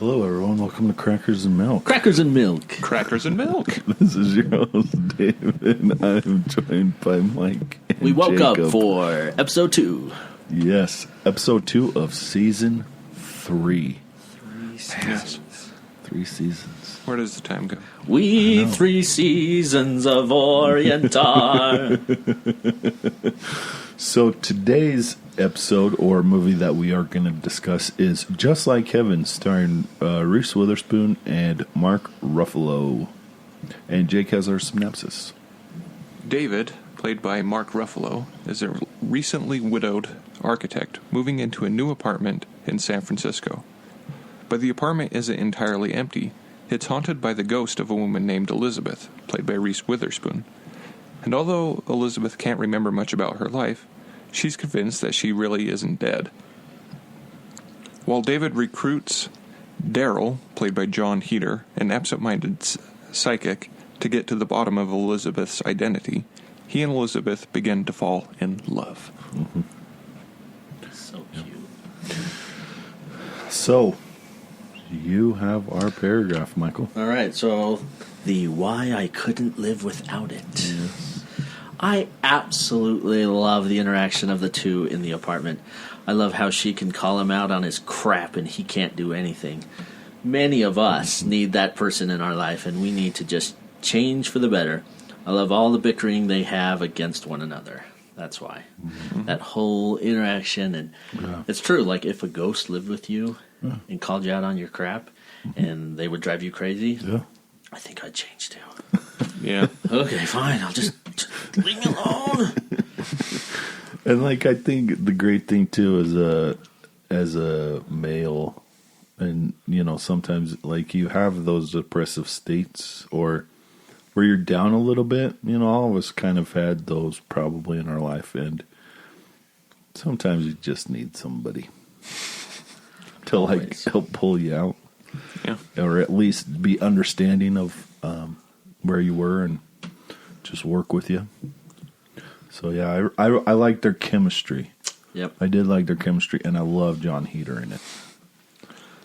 Hello, everyone. Welcome to Crackers and Milk. Crackers and Milk. Crackers and Milk. This is your host, David, and I'm joined by Mike and We woke Jacob. up for episode 2. Yes, episode 2 of season 3. 3 seasons. Yes. 3 seasons. Where does the time go? We 3 seasons of Orientar. So today's episode or movie that we are going to discuss is Just Like Heaven, starring Reese Witherspoon and Mark Ruffalo. And Jake has our synopsis. David, played by Mark Ruffalo, is a recently widowed architect moving into a new apartment in San Francisco. But the apartment isn't entirely empty. It's haunted by the ghost of a woman named Elizabeth, played by Reese Witherspoon. And although Elizabeth can't remember much about her life, she's convinced that she really isn't dead. While David recruits Daryl, played by John Heater, an absent-minded psychic, to get to the bottom of Elizabeth's identity, he and Elizabeth begin to fall in love. Mm-hmm. So cute. So, you have our paragraph, Michael. All right, so the why I couldn't live without it. Yes. I absolutely love the interaction of the two in the apartment. I love how she can call him out on his crap and he can't do anything. Many of us need that person in our life, and we need to just change for the better. I love all the bickering they have against one another. That's why. Mm-hmm. That whole interaction, and it's true, like if a ghost lived with you and called you out on your crap and they would drive you crazy, I think I'd change too. Yeah. Okay, fine, I'll just leave me alone. And like, I think the great thing too is as a male, and you know, sometimes like you have those depressive states or where you're down a little bit. You know, all of us kind of had those probably in our life, and sometimes you just need somebody to like help pull you out, or at least be understanding of where you were and just work with you. So yeah, I like their chemistry. Yep, I did like their chemistry, and I love John Heater in it.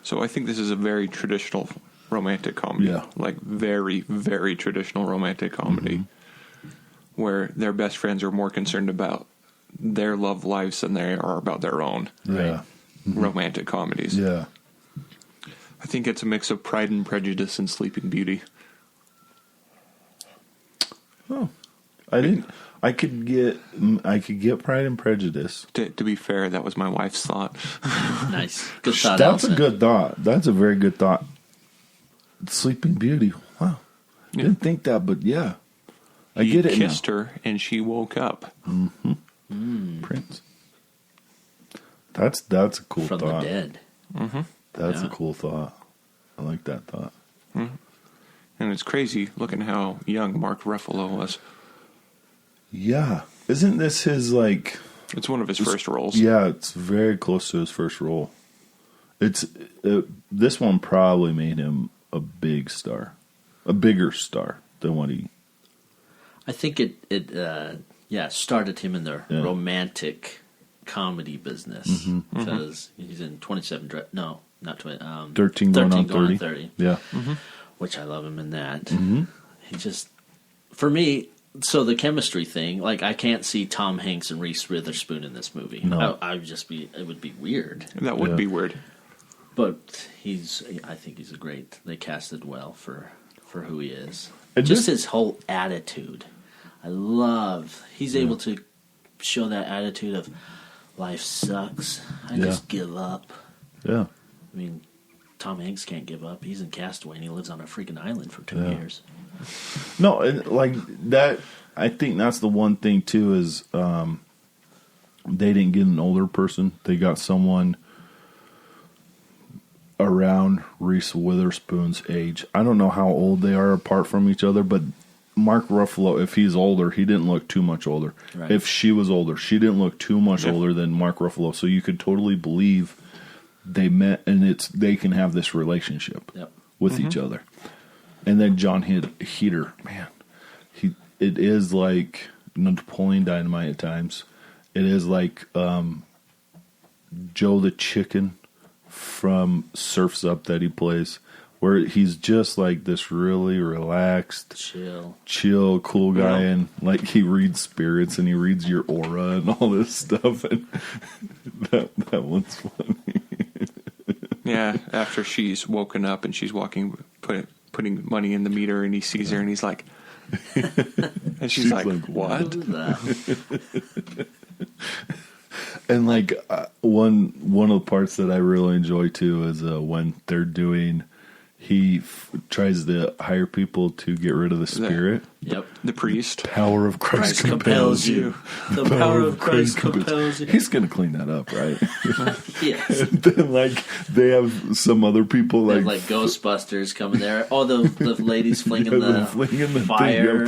So I think this is a very traditional romantic comedy. Yeah. Like very, very traditional romantic comedy. Mm-hmm. Where their best friends are more concerned about their love lives than they are about their own. Yeah. Romantic comedies. Yeah. I think it's a mix of Pride and Prejudice and Sleeping Beauty. Oh, I could get Pride and Prejudice. To be fair, that was my wife's thought. nice. Good thought. That's Allison. a good thought. That's a very good thought. Sleeping Beauty. Wow. Yeah. Didn't think that, but yeah. I He get it kissed now. her and she woke up. Mm-hmm. Prince. That's a cool From thought. the dead. Mm-hmm. That's a cool thought. I like that thought. Mm-hmm. And it's crazy looking how young Mark Ruffalo was. Yeah. Isn't this his, like... It's one of his first roles. Yeah, it's very close to his first role. This one probably made him a big star. A bigger star than what he... I think it started him in the romantic comedy business. Because he's in 27... No, not 20... 13 going on 30. 30. Yeah. Mm-hmm. Which I love him in that. Mm-hmm. He just... For me... So the chemistry thing, like I can't see Tom Hanks and Reese Witherspoon in this movie. No. I would just be, it would be weird. That would be weird. But I think he's they casted well for who he is. And Just his whole attitude. He's able to show that attitude of life sucks. I just give up. Yeah. I mean, Tom Hanks can't give up. He's in Castaway and he lives on a freaking island for 2 years. No, like that. I think that's the one thing too is they didn't get an older person. They got someone around Reese Witherspoon's age. I don't know how old they are apart from each other, but Mark Ruffalo, if he's older, he didn't look too much older. Right. If she was older, she didn't look too much older than Mark Ruffalo. So you could totally believe they met, and they can have this relationship with each other. And then John Heater, man, it is like Napoleon Dynamite at times. It is like Joe the Chicken from Surf's Up that he plays, where he's just like this really relaxed, chill, cool guy, and like he reads spirits and he reads your aura and all this stuff, and that one's funny. Yeah, after she's woken up and she's putting money in the meter, and he sees her and he's like, and she's like, what? And like one of the parts that I really enjoy too is when they're doing. He tries to hire people to get rid of the spirit. The priest. Power of Christ compels you. The power of Christ compels you. He's going to clean that up, right? Yes. And then, like, they have some other people, like Ghostbusters coming there. Oh, the ladies flinging the fire.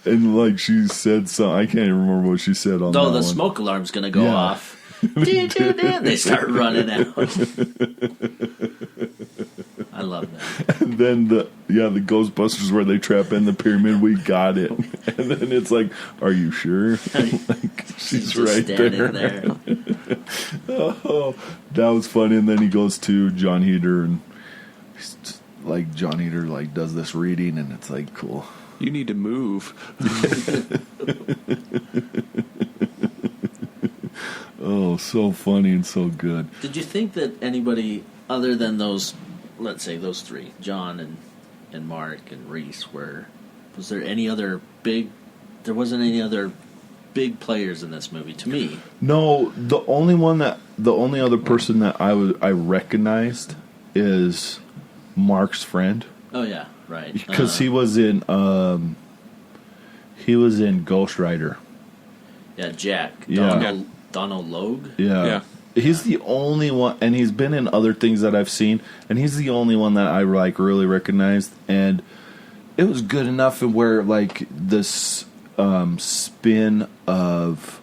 And, like, she said something. I can't even remember what she said on that one. Smoke alarm's going to go off. They start running out. I love that. And then the Ghostbusters where they trap in the pyramid, we got it. And then it's like, are you sure? Like, she's right there. Oh, that was funny. And then he goes to John Heater, and like John Heater like does this reading, and it's like cool. You need to move. Oh, so funny and so good. Did you think that anybody other than those, let's say those three, John and Mark and Reese, was there any other big? There wasn't any other big players in this movie to me. No, the only other person that I recognized is Mark's friend. Oh yeah, right. Because he was in Ghost Rider. Yeah, Jack. Donald Logue. Yeah. He's the only one, and he's been in other things that I've seen, and he's the only one that I like really recognized, and it was good enough where like this spin of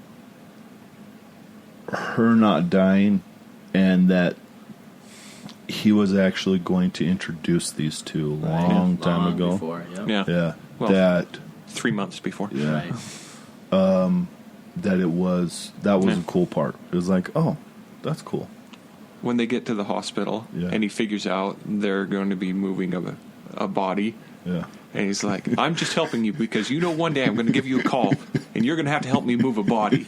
her not dying, and that he was actually going to introduce these two long time ago. Before, yeah. Well, that 3 months before. Yeah. Right. That was a cool part. It was like, oh, that's cool. When they get to the hospital and he figures out they're going to be moving a body. Yeah. And he's like, I'm just helping you because one day I'm going to give you a call and you're going to have to help me move a body.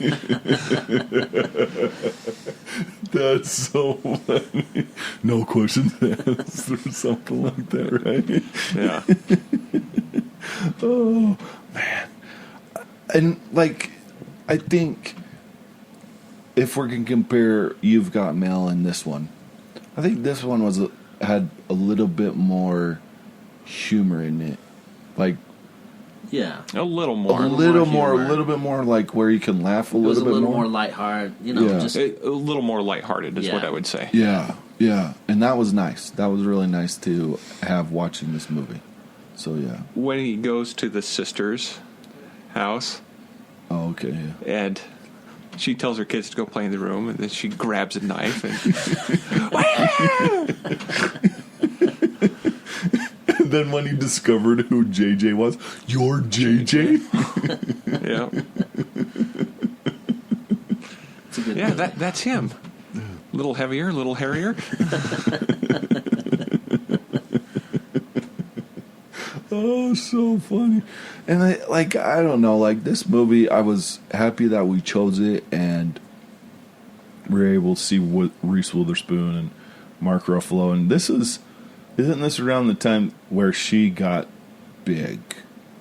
That's so funny. No questions asked or something like that, right? Yeah. Oh, man. And, like, I think if we can compare You've Got Mail and this one, I think this one had a little bit more humor in it. Like, yeah, a little more, a little bit more like where you can laugh a little bit more. It was a little more lighthearted, just a little more lighthearted is what I would say. Yeah, and that was nice. That was really nice to have watching this movie. So yeah, when he goes to the sister's house. Oh, okay. Yeah. And she tells her kids to go play in the room, and then she grabs a knife and. And then when he discovered who JJ was, you're JJ? Yeah. That's him. A little heavier, a little hairier. Oh, so funny. And I don't know, like this movie, I was happy that we chose it and we were able to see Reese Witherspoon and Mark Ruffalo. And isn't this around the time where she got big?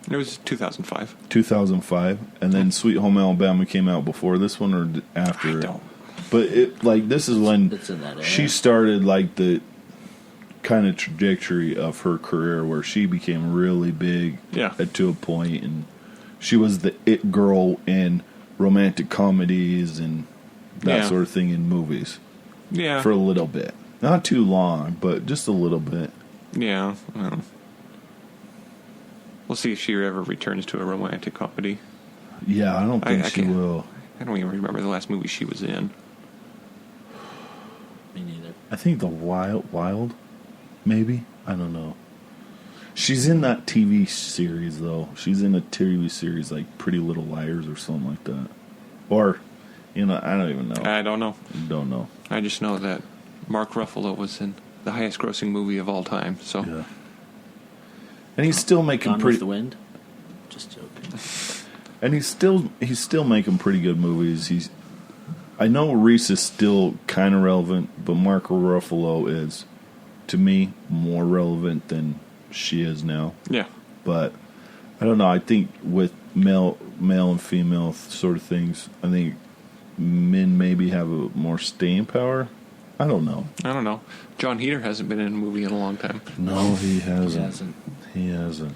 It was 2005. 2005, and then Sweet Home Alabama came out before this one or after? I don't. But this is when she started like the kind of trajectory of her career where she became really big to a point, and she was the it girl in romantic comedies and that sort of thing in movies. Yeah. For a little bit. Not too long, but just a little bit. Yeah. We'll see if she ever returns to a romantic comedy. Yeah, I don't think she will. I don't even remember the last movie she was in. Me neither. I think The Wild, maybe? I don't know. She's in that TV series, though. She's in a TV series like Pretty Little Liars or something like that. Or, I don't even know. I don't know. Don't know. I just know that Mark Ruffalo was in the highest-grossing movie of all time. So, Yeah. And he's still making Gone with the Wind? Just joking. And he's still making pretty good movies. I know Reese is still kind of relevant, but Mark Ruffalo is, to me, more relevant than she is now. yeah. But I don't know. I think with male and female sort of things, I think men maybe have a more staying power. I don't know. I don't know. John Heder hasn't been in a movie in a long time. No, he hasn't. He hasn't.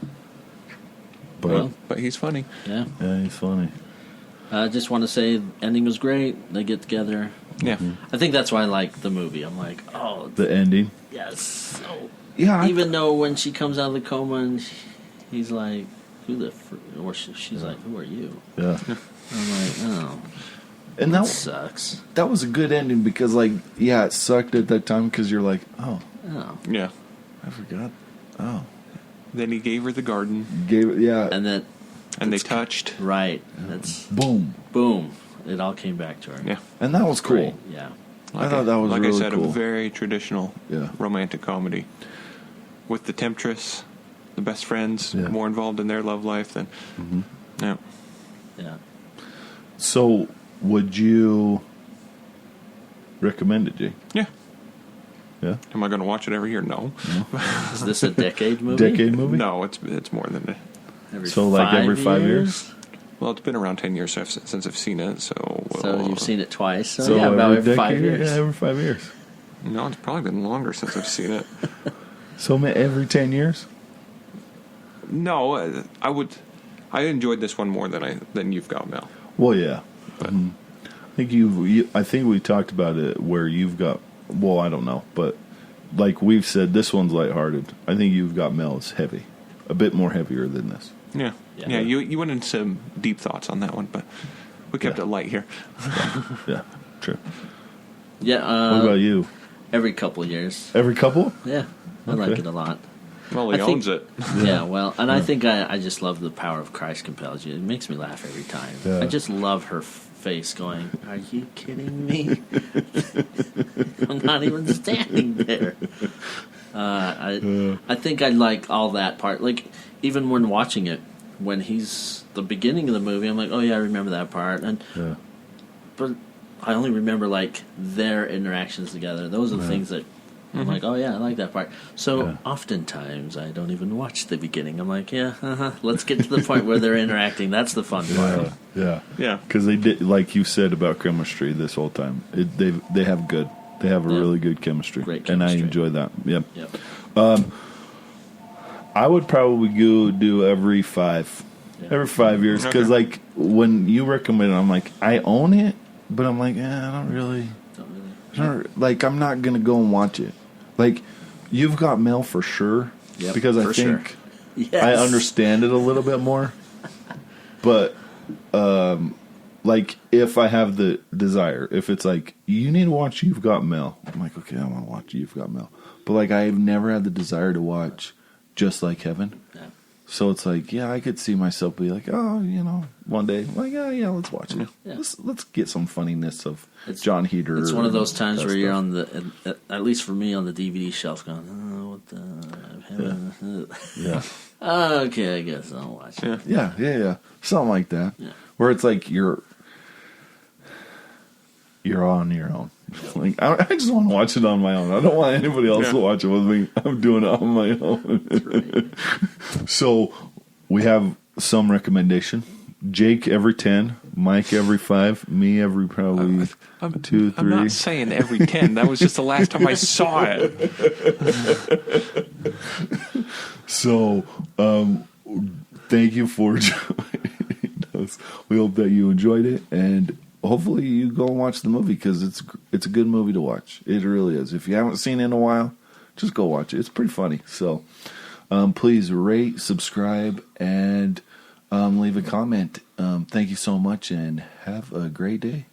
But Well, But he's funny. yeah. yeah, he's funny. I just want to say ending was great. They get together. Yeah. I think that's why I like the movie. I'm like, oh, The ending. yes. So, Yeah. even though when she comes out of the coma and he's like, who the or she's like, who are you? Yeah. I'm like, oh, And that that sucks. that was a good ending because, like, yeah, it sucked at that time because you're like, oh, Oh. Yeah. I forgot. Oh, Then he gave her the garden, gave it. Yeah. And then, and they touched. right, that's, Boom. boom, it all came back to her. Yeah. And that was cool. Great, yeah. I thought that was like really I said, cool. a very traditional Yeah. romantic comedy with the temptress, the best friends, Yeah. more involved in their love life than. Mm-hmm. Yeah. Yeah. So, would you recommend it, Jake? Yeah. Yeah. Am I going to watch it every year? No. Is this a decade movie? Decade movie? No, it's more than that. Every So, like, every 5 years? Well, it's been around 10 years since I've seen it, so. So you've seen it twice. So, So yeah, about every 5 decade? years. Yeah, every 5 years. No, it's probably been longer since I've seen it. So, every 10 years? No, I enjoyed this one more than You've Got Mail. Well, yeah. But I think we talked about it where you've got. Well, I don't know, but like we've said, this one's lighthearted. I think You've Got Mail is heavy, a bit more heavier than this. yeah. Yeah. You went into some deep thoughts on that one, but we kept it light here. Yeah, true. Yeah. What about you? Every couple of years. Every couple? Yeah. I Okay. like it a lot. Well, he I think- owns it. Yeah, well, and I think I just love the power of Christ compels you. It makes me laugh every time. Yeah. I just love her face going, are you kidding me? I'm not even standing there. I think I like all that part. Like, even when watching it, when he's the beginning of the movie, I'm like, oh yeah, I remember that part. Yeah. But I only remember, like, their interactions together. Those are the things that I'm like, oh yeah, I like that part. So Yeah. oftentimes I don't even watch the beginning. I'm like, yeah, let's get to the point where they're interacting. That's the fun part. Yeah. Yeah. Because they did, like you said about chemistry this whole time. They have good. They have a Yeah. really good chemistry. Great And I chemistry. enjoy that. Yep. Yep. I would probably go do every 5. Yeah. Every 5 years. Because, Okay. like, when you recommend it, I'm like, I own it, but I'm like, I don't really. Don't really. Like, I'm not going to go and watch it. Like, You've Got Mail for sure. Yep, because I for think sure. Yes. I understand it a little bit more. But, like, if I have the desire, if it's like, you need to watch You've Got Mail, I'm like, okay, I want to watch You've Got Mail. But, like, I've never had the desire to watch Just Like Heaven. Yeah. So it's like, yeah, I could see myself be like, oh, one day, like, yeah, let's watch it. Yeah. Let's get some funniness of It's- John Heder. It's one of those and times that where you're stuff. on at least for me, on the DVD shelf going, oh, what the... Yeah. Okay, I guess I'll watch it. Yeah. Yeah. Something like that. Yeah. Where it's like you're on your own. Like, I just want to watch it on my own. I don't want anybody else to watch it with me. I'm doing it on my own. So we have some recommendation. Jake every 10, Mike every 5, me every probably 2, 3. I'm not saying every 10. That was just the last time I saw it. So, thank you for joining us. We hope that you enjoyed it, and hopefully you go and watch the movie because it's a good movie to watch. It really is. If you haven't seen it in a while, just go watch it. It's pretty funny. So, please rate, subscribe, and leave a comment. Thank you so much, and have a great day.